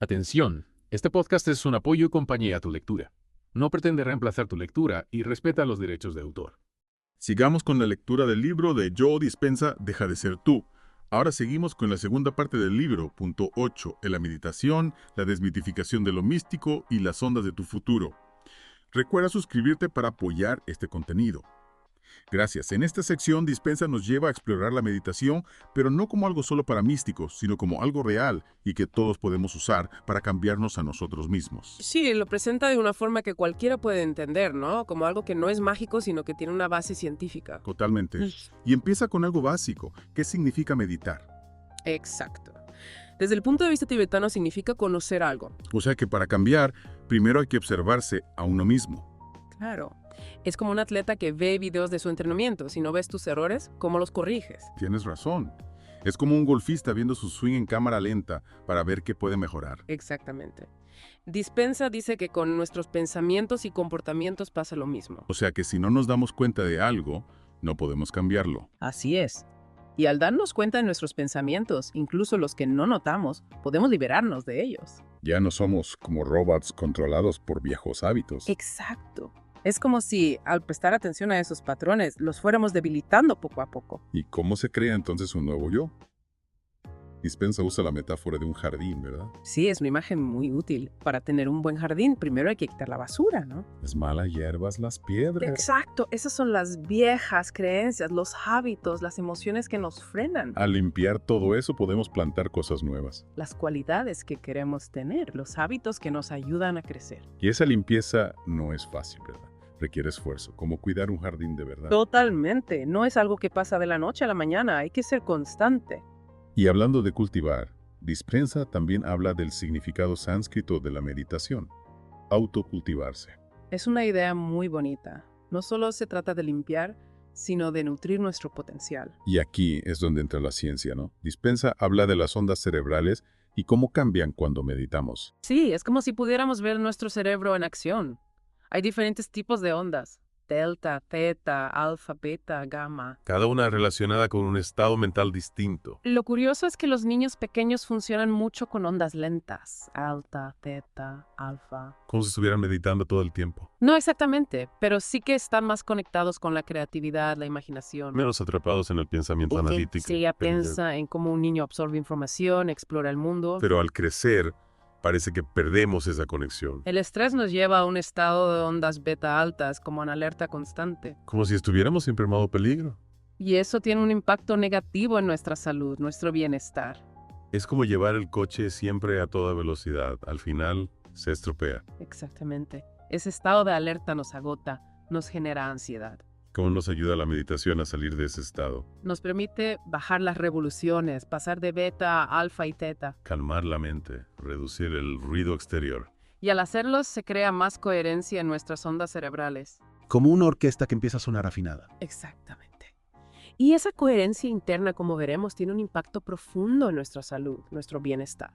Atención, este podcast es un apoyo y compañía a tu lectura. No pretende reemplazar tu lectura y respeta los derechos de autor. Sigamos con la lectura del libro de Joe Dispenza, Deja de ser tú. Ahora seguimos con la segunda parte del libro, punto 8, en la meditación, la desmitificación de lo místico y las ondas de tu futuro. Recuerda suscribirte para apoyar este contenido. Gracias. En esta sección, Dispenza nos lleva a explorar la meditación, pero no como algo solo para místicos, sino como algo real y que todos podemos usar para cambiarnos a nosotros mismos. Sí, lo presenta de una forma que cualquiera puede entender, ¿no? Como algo que no es mágico, sino que tiene una base científica. Totalmente. Y empieza con algo básico. ¿Qué significa meditar? Exacto. Desde el punto de vista tibetano significa conocer algo. O sea que para cambiar, primero hay que observarse a uno mismo. Claro. Es como un atleta que ve videos de su entrenamiento. Si no ves tus errores, ¿cómo los corriges? Tienes razón. Es como un golfista viendo su swing en cámara lenta para ver qué puede mejorar. Exactamente. Dispensa dice que con nuestros pensamientos y comportamientos pasa lo mismo. O sea que si no nos damos cuenta de algo, no podemos cambiarlo. Así es. Y al darnos cuenta de nuestros pensamientos, incluso los que no notamos, podemos liberarnos de ellos. Ya no somos como robots controlados por viejos hábitos. Exacto. Es como si, al prestar atención a esos patrones, los fuéramos debilitando poco a poco. ¿Y cómo se crea entonces un nuevo yo? Dispensa usa la metáfora de un jardín, ¿verdad? Sí, es una imagen muy útil. Para tener un buen jardín, primero hay que quitar la basura, ¿no? Las malas hierbas, las piedras. Exacto. Esas son las viejas creencias, los hábitos, las emociones que nos frenan. Al limpiar todo eso podemos plantar cosas nuevas. Las cualidades que queremos tener, los hábitos que nos ayudan a crecer. Y esa limpieza no es fácil, ¿verdad? Requiere esfuerzo, como cuidar un jardín de verdad. Totalmente. No es algo que pasa de la noche a la mañana, hay que ser constante. Y hablando de cultivar, Dispensa también habla del significado sánscrito de la meditación, autocultivarse. Es una idea muy bonita. No solo se trata de limpiar, sino de nutrir nuestro potencial. Y aquí es donde entra la ciencia, ¿no? Dispensa habla de las ondas cerebrales y cómo cambian cuando meditamos. Sí, es como si pudiéramos ver nuestro cerebro en acción. Hay diferentes tipos de ondas. Delta, teta, alfa, beta, gamma. Cada una relacionada con un estado mental distinto. Lo curioso es que los niños pequeños funcionan mucho con ondas lentas. Alta, teta, alfa. Como si estuvieran meditando todo el tiempo. No exactamente, pero sí que están más conectados con la creatividad, la imaginación. Menos atrapados en el pensamiento analítico. Sí, ella piensa en cómo un niño absorbe información, explora el mundo. Pero al crecer, parece que perdemos esa conexión. El estrés nos lleva a un estado de ondas beta altas, como en alerta constante. Como si estuviéramos siempre en modo peligro. Y eso tiene un impacto negativo en nuestra salud, nuestro bienestar. Es como llevar el coche siempre a toda velocidad. Al final, se estropea. Exactamente. Ese estado de alerta nos agota, nos genera ansiedad. ¿Cómo nos ayuda la meditación a salir de ese estado? Nos permite bajar las revoluciones, pasar de beta a alfa y teta. Calmar la mente, reducir el ruido exterior. Y al hacerlo se crea más coherencia en nuestras ondas cerebrales. Como una orquesta que empieza a sonar afinada. Exactamente. Y esa coherencia interna, como veremos, tiene un impacto profundo en nuestra salud, nuestro bienestar.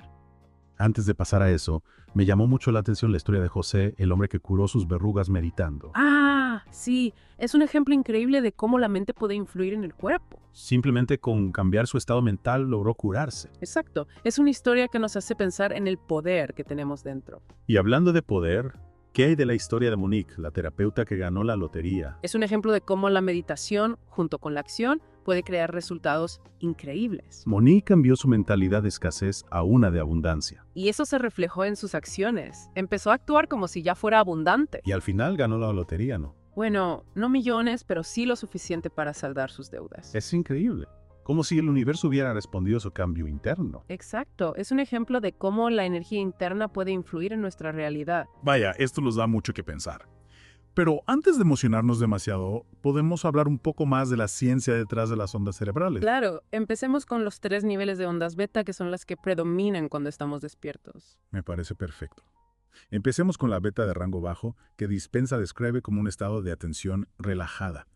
Antes de pasar a eso, me llamó mucho la atención la historia de José, el hombre que curó sus verrugas meditando. Ah, sí, es un ejemplo increíble de cómo la mente puede influir en el cuerpo. Simplemente con cambiar su estado mental logró curarse. Exacto, es una historia que nos hace pensar en el poder que tenemos dentro. Y hablando de poder, ¿qué hay de la historia de Monique, la terapeuta que ganó la lotería? Es un ejemplo de cómo la meditación, junto con la acción, puede crear resultados increíbles. Monique cambió su mentalidad de escasez a una de abundancia. Y eso se reflejó en sus acciones. Empezó a actuar como si ya fuera abundante. Y al final ganó la lotería, ¿no? Bueno, no millones, pero sí lo suficiente para saldar sus deudas. Es increíble. Como si el universo hubiera respondido a su cambio interno. Exacto, es un ejemplo de cómo la energía interna puede influir en nuestra realidad. Vaya, esto nos da mucho que pensar. Pero antes de emocionarnos demasiado, podemos hablar un poco más de la ciencia detrás de las ondas cerebrales. Claro, empecemos con los 3 niveles de ondas beta, que son las que predominan cuando estamos despiertos. Me parece perfecto. Empecemos con la beta de rango bajo, que Dispensa describe como un estado de atención relajada.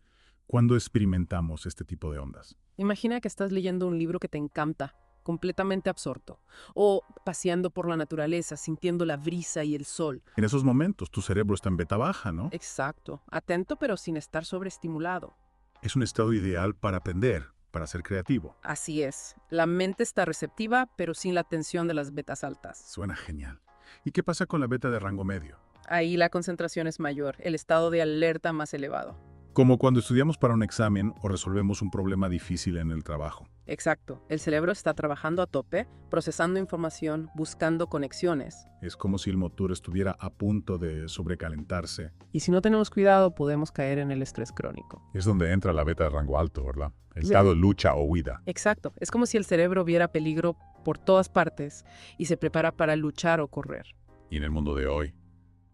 ¿Cuándo experimentamos este tipo de ondas? Imagina que estás leyendo un libro que te encanta, completamente absorto, o paseando por la naturaleza, sintiendo la brisa y el sol. En esos momentos tu cerebro está en beta baja, ¿no? Exacto, atento pero sin estar sobreestimulado. Es un estado ideal para aprender, para ser creativo. Así es. La mente está receptiva, pero sin la tensión de las betas altas. Suena genial. ¿Y qué pasa con la beta de rango medio? Ahí la concentración es mayor, el estado de alerta más elevado. Como cuando estudiamos para un examen o resolvemos un problema difícil en el trabajo. Exacto. El cerebro está trabajando a tope, procesando información, buscando conexiones. Es como si el motor estuviera a punto de sobrecalentarse. Y si no tenemos cuidado, podemos caer en el estrés crónico. Es donde entra la beta de rango alto, ¿verdad? El Sí. estado de lucha o huida. Exacto. Es como si el cerebro viera peligro por todas partes y se prepara para luchar o correr. Y en el mundo de hoy,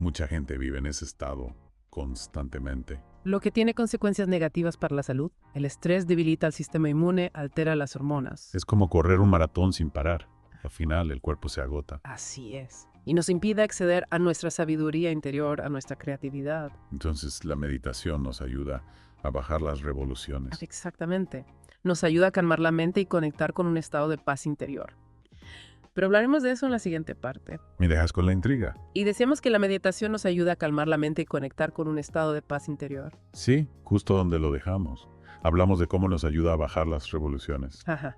mucha gente vive en ese estado constantemente. Lo que tiene consecuencias negativas para la salud. El estrés debilita el sistema inmune, altera las hormonas. Es como correr un maratón sin parar. Al final el cuerpo se agota. Así es. Y nos impide acceder a nuestra sabiduría interior, a nuestra creatividad. Entonces la meditación nos ayuda a bajar las revoluciones. Exactamente. Nos ayuda a calmar la mente y conectar con un estado de paz interior. Pero hablaremos de eso en la siguiente parte. ¿Me dejas con la intriga? Y decíamos que la meditación nos ayuda a calmar la mente y conectar con un estado de paz interior. Sí, justo donde lo dejamos. Hablamos de cómo nos ayuda a bajar las revoluciones. Ajá.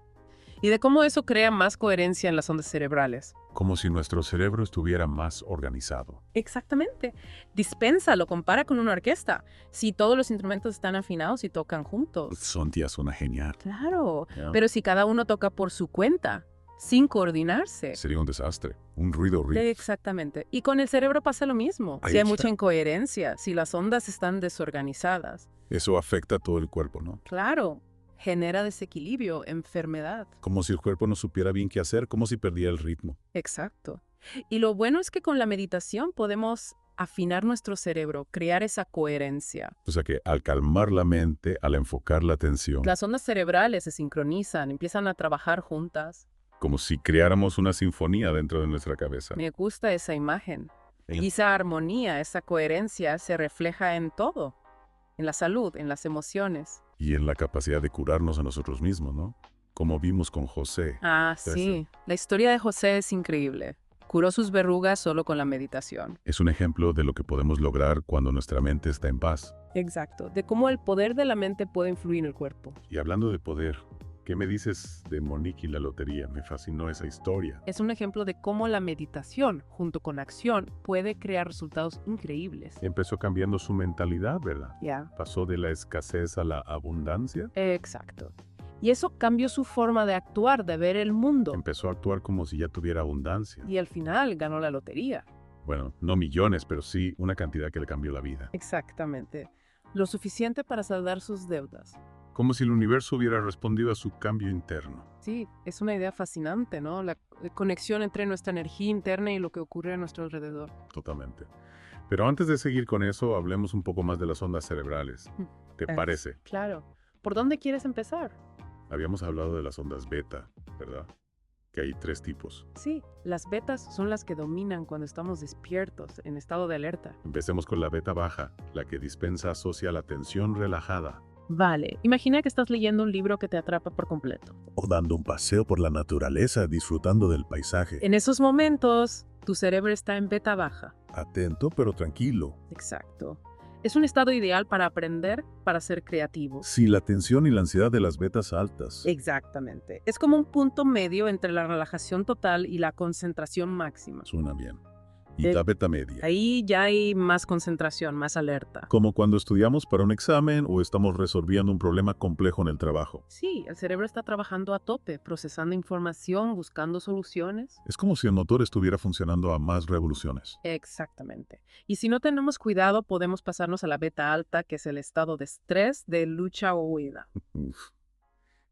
Y de cómo eso crea más coherencia en las ondas cerebrales. Como si nuestro cerebro estuviera más organizado. Exactamente. Dispensa, lo compara con una orquesta. Si todos los instrumentos están afinados y tocan juntos. Sontia suena genial. Claro. Ya. Pero si cada uno toca por su cuenta, sin coordinarse. Sería un desastre. Un ruido horrible. Exactamente. Y con el cerebro pasa lo mismo. Ahí Si hay está. mucha incoherencia, si las ondas están desorganizadas, Eso afecta a todo el cuerpo, ¿no? claro, genera desequilibrio, enfermedad. Como si el cuerpo no supiera bien qué hacer, como si perdiera el ritmo. Exacto. Y lo bueno es que con la meditación podemos afinar nuestro cerebro, crear esa coherencia. O sea que al calmar la mente, al enfocar la atención, Las ondas cerebrales se sincronizan, empiezan a trabajar juntas. como si creáramos una sinfonía dentro de nuestra cabeza. Me gusta esa imagen. En- Y esa armonía, esa coherencia se refleja en todo. En la salud, en las emociones. Y en la capacidad de curarnos a nosotros mismos, ¿no? Como vimos con José. Ah, sí. La historia de José es increíble. Curó sus verrugas solo con la meditación. Es un ejemplo de lo que podemos lograr cuando nuestra mente está en paz. Exacto. De cómo el poder de la mente puede influir en el cuerpo. Y hablando de poder, ¿qué me dices de Monique y la lotería? Me fascinó esa historia. Es un ejemplo de cómo la meditación, junto con acción, puede crear resultados increíbles. Empezó cambiando su mentalidad, ¿verdad? Ya. Pasó de la escasez a la abundancia. Exacto. Y eso cambió su forma de actuar, de ver el mundo. Empezó a actuar como si ya tuviera abundancia. Y al final ganó la lotería. Bueno, no millones, pero sí una cantidad que le cambió la vida. Exactamente. Lo suficiente para saldar sus deudas. Como si el universo hubiera respondido a su cambio interno. Sí, es una idea fascinante, ¿no? La conexión entre nuestra energía interna y lo que ocurre a nuestro alrededor. Totalmente. Pero antes de seguir con eso, hablemos un poco más de las ondas cerebrales. ¿Te parece? Claro. ¿Por dónde quieres empezar? Habíamos hablado de las ondas beta, ¿verdad? Que hay 3 tipos. Sí, las betas son las que dominan cuando estamos despiertos, en estado de alerta. Empecemos con la beta baja, la que dispensa asocia la atención relajada. Vale, imagina que estás leyendo un libro que te atrapa por completo. O dando un paseo por la naturaleza, disfrutando del paisaje. En esos momentos, tu cerebro está en beta baja. Atento pero tranquilo. Exacto. Es un estado ideal para aprender, para ser creativo. Sin la tensión y la ansiedad de las betas altas. Exactamente. Es como un punto medio entre la relajación total y la concentración máxima. Suena bien. Y la beta media. Ahí ya hay más concentración, más alerta. Como cuando estudiamos para un examen o estamos resolviendo un problema complejo en el trabajo. Sí, el cerebro está trabajando a tope, procesando información, buscando soluciones. Es como si el motor estuviera funcionando a más revoluciones. Exactamente. Y si no tenemos cuidado, podemos pasarnos a la beta alta, que es el estado de estrés, de lucha o huida. Uf.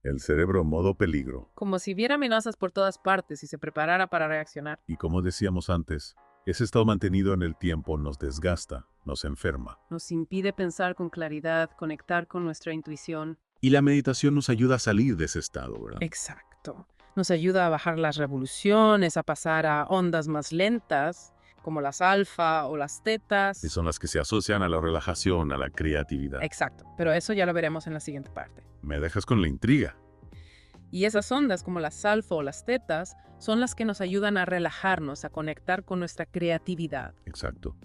El cerebro modo peligro. Como si viera amenazas por todas partes y se preparara para reaccionar. Y como decíamos antes, ese estado mantenido en el tiempo nos desgasta, nos enferma. Nos impide pensar con claridad, conectar con nuestra intuición. Y la meditación nos ayuda a salir de ese estado, ¿verdad? Exacto. Nos ayuda a bajar las revoluciones, a pasar a ondas más lentas, como las alfa o las tetas. Y son las que se asocian a la relajación, a la creatividad. Exacto. Pero eso ya lo veremos en la siguiente parte. Me dejas con la intriga. Y esas ondas, como las alfa o las tetas, son las que nos ayudan a relajarnos, a conectar con nuestra creatividad. Exacto.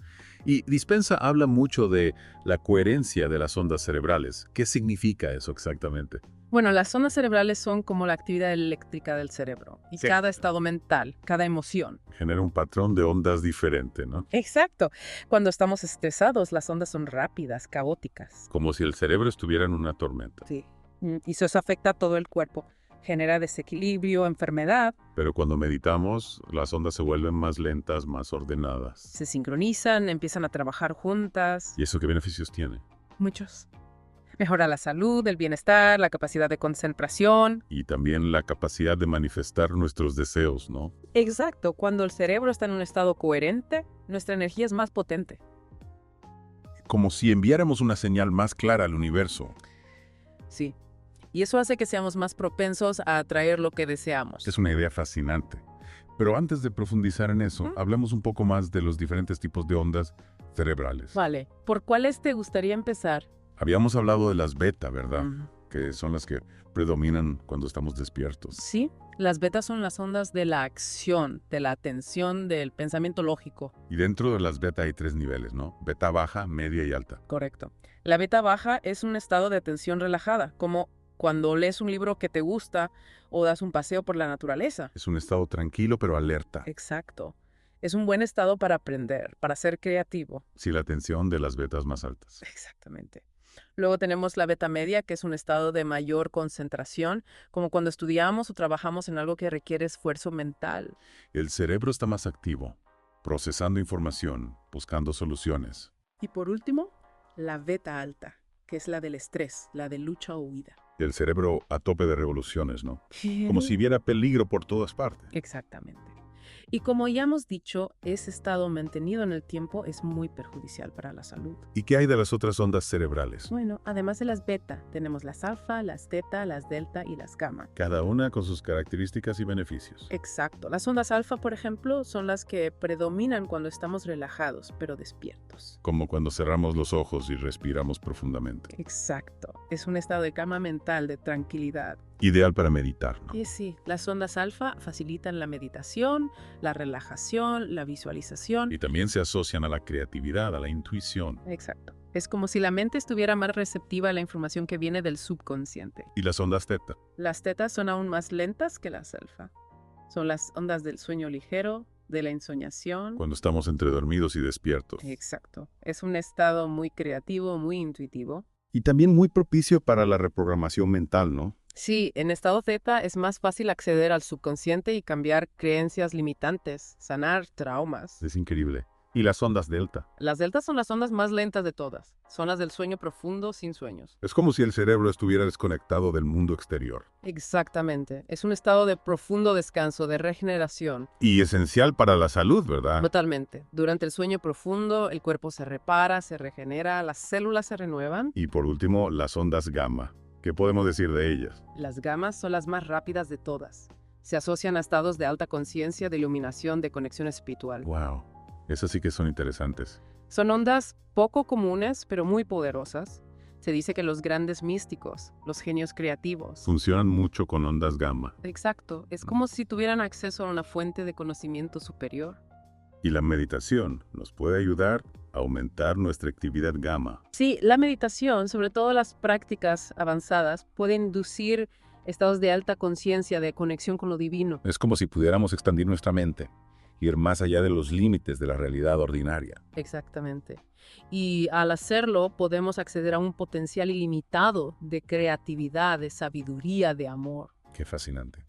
Y Dispensa habla mucho de la coherencia de las ondas cerebrales. ¿Qué significa eso exactamente? Bueno, las ondas cerebrales son como la actividad eléctrica del cerebro. Y Sí. cada estado mental, cada emoción. Genera un patrón de ondas diferente, ¿no? Exacto. Cuando estamos estresados, las ondas son rápidas, caóticas. Como si el cerebro estuviera en una tormenta. Sí. Y eso afecta a todo el cuerpo. Genera desequilibrio, enfermedad, Pero cuando meditamos, las ondas se vuelven más lentas, más ordenadas. se sincronizan, empiezan a trabajar juntas. ¿Y eso qué beneficios tiene? Muchos. Mejora la salud, el bienestar, la capacidad de concentración. Y también la capacidad de manifestar nuestros deseos, ¿no? Exacto. Cuando el cerebro está en un estado coherente, nuestra energía es más potente. Como si enviáramos una señal más clara al universo. Sí. Y eso hace que seamos más propensos a atraer lo que deseamos. Es una idea fascinante. Pero antes de profundizar en eso, hablemos un poco más de los diferentes tipos de ondas cerebrales. Vale. ¿Por cuáles te gustaría empezar? Habíamos hablado de las beta, ¿verdad? Ujú. Que son las que predominan cuando estamos despiertos. Sí. Las betas son las ondas de la acción, de la atención, del pensamiento lógico. Y dentro de las beta hay 3 niveles, ¿no? Beta baja, media y alta. Correcto. La beta baja es un estado de atención relajada, como cuando lees un libro que te gusta o das un paseo por la naturaleza. Es un estado tranquilo pero alerta. Exacto. Es un buen estado para aprender, para ser creativo. Si la atención de las betas más altas. Exactamente. Luego tenemos la beta media, que es un estado de mayor concentración, como cuando estudiamos o trabajamos en algo que requiere esfuerzo mental. El cerebro está más activo, procesando información, buscando soluciones. Y por último, la beta alta, que es la del estrés, la de lucha o huida. El cerebro a tope de revoluciones, ¿no? Como si viera peligro por todas partes. Exactamente. Y como ya hemos dicho, ese estado mantenido en el tiempo es muy perjudicial para la salud. ¿Y qué hay de las otras ondas cerebrales? Bueno, además de las beta, tenemos las alfa, las teta, las delta y las gamma. Cada una con sus características y beneficios. Exacto. Las ondas alfa, por ejemplo, son las que predominan cuando estamos relajados, pero despiertos. Como cuando cerramos los ojos y respiramos profundamente. Exacto. Es un estado de calma mental, de tranquilidad. Ideal para meditar, ¿no? Y sí, las ondas alfa facilitan la meditación, la relajación, la visualización. Y también se asocian a la creatividad, a la intuición. Exacto. Es como si la mente estuviera más receptiva a la información que viene del subconsciente. Y las ondas teta. Las tetas son aún más lentas que las alfa. Son las ondas del sueño ligero, de la ensoñación. Cuando estamos entre dormidos y despiertos. Exacto. Es un estado muy creativo, muy intuitivo. Y también muy propicio para la reprogramación mental, ¿no? Sí, en estado theta es más fácil acceder al subconsciente y cambiar creencias limitantes, sanar traumas. Es increíble. Y las ondas delta. Las deltas son las ondas más lentas de todas. Son las del sueño profundo sin sueños. Es como si el cerebro estuviera desconectado del mundo exterior. Exactamente. Es un estado de profundo descanso, de regeneración. Y esencial para la salud, ¿verdad? Totalmente. Durante el sueño profundo, el cuerpo se repara, se regenera, las células se renuevan. Y por último, las ondas gamma. ¿Qué podemos decir de ellas? Las gamas son las más rápidas de todas. Se asocian a estados de alta conciencia, de iluminación, de conexión espiritual. Wow. Esas sí que son interesantes. Son ondas poco comunes, pero muy poderosas. Se dice que los grandes místicos, los genios creativos. Funcionan mucho con ondas gamma. Exacto. Es como si tuvieran acceso a una fuente de conocimiento superior. Y la meditación nos puede ayudar a aumentar nuestra actividad gamma. Sí, la meditación, sobre todo las prácticas avanzadas, puede inducir estados de alta conciencia, de conexión con lo divino. Es como si pudiéramos expandir nuestra mente, ir más allá de los límites de la realidad ordinaria. Exactamente. Y al hacerlo podemos acceder a un potencial ilimitado de creatividad, de sabiduría, de amor. Qué fascinante.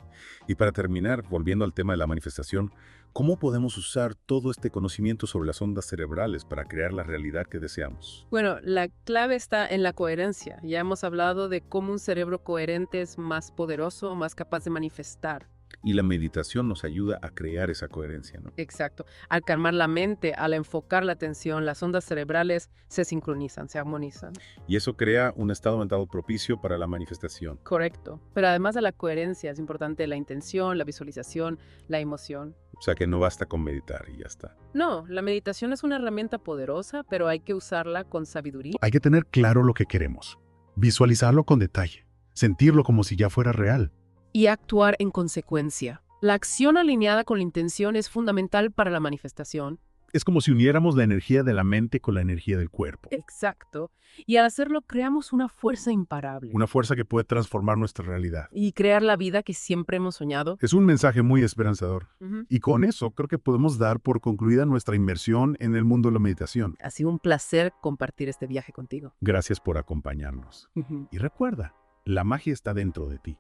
Y para terminar, volviendo al tema de la manifestación, ¿cómo podemos usar todo este conocimiento sobre las ondas cerebrales para crear la realidad que deseamos? Bueno, la clave está en la coherencia. Ya hemos hablado de cómo un cerebro coherente es más poderoso, más capaz de manifestar. Y la meditación nos ayuda a crear esa coherencia, ¿no? Exacto. Al calmar la mente, al enfocar la atención, las ondas cerebrales se sincronizan, se armonizan. Y eso crea un estado mental propicio para la manifestación. Correcto. Pero además de la coherencia, es importante la intención, la visualización, la emoción. O sea que no basta con meditar y ya está. No, la meditación es una herramienta poderosa, pero hay que usarla con sabiduría. Hay que tener claro lo que queremos, visualizarlo con detalle, sentirlo como si ya fuera real. Y actuar en consecuencia. La acción alineada con la intención es fundamental para la manifestación. Es como si uniéramos la energía de la mente con la energía del cuerpo. Exacto. Y al hacerlo creamos una fuerza imparable. Una fuerza que puede transformar nuestra realidad. Y crear la vida que siempre hemos soñado. Es un mensaje muy esperanzador. Ujú. Y con eso creo que podemos dar por concluida nuestra inmersión en el mundo de la meditación. Ha sido un placer compartir este viaje contigo. Gracias por acompañarnos. Ujú. Y recuerda, la magia está dentro de ti.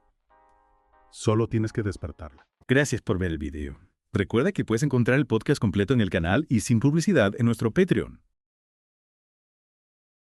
Solo tienes que despertarla. Gracias por ver el video. Recuerda que puedes encontrar el podcast completo en el canal y sin publicidad en nuestro Patreon.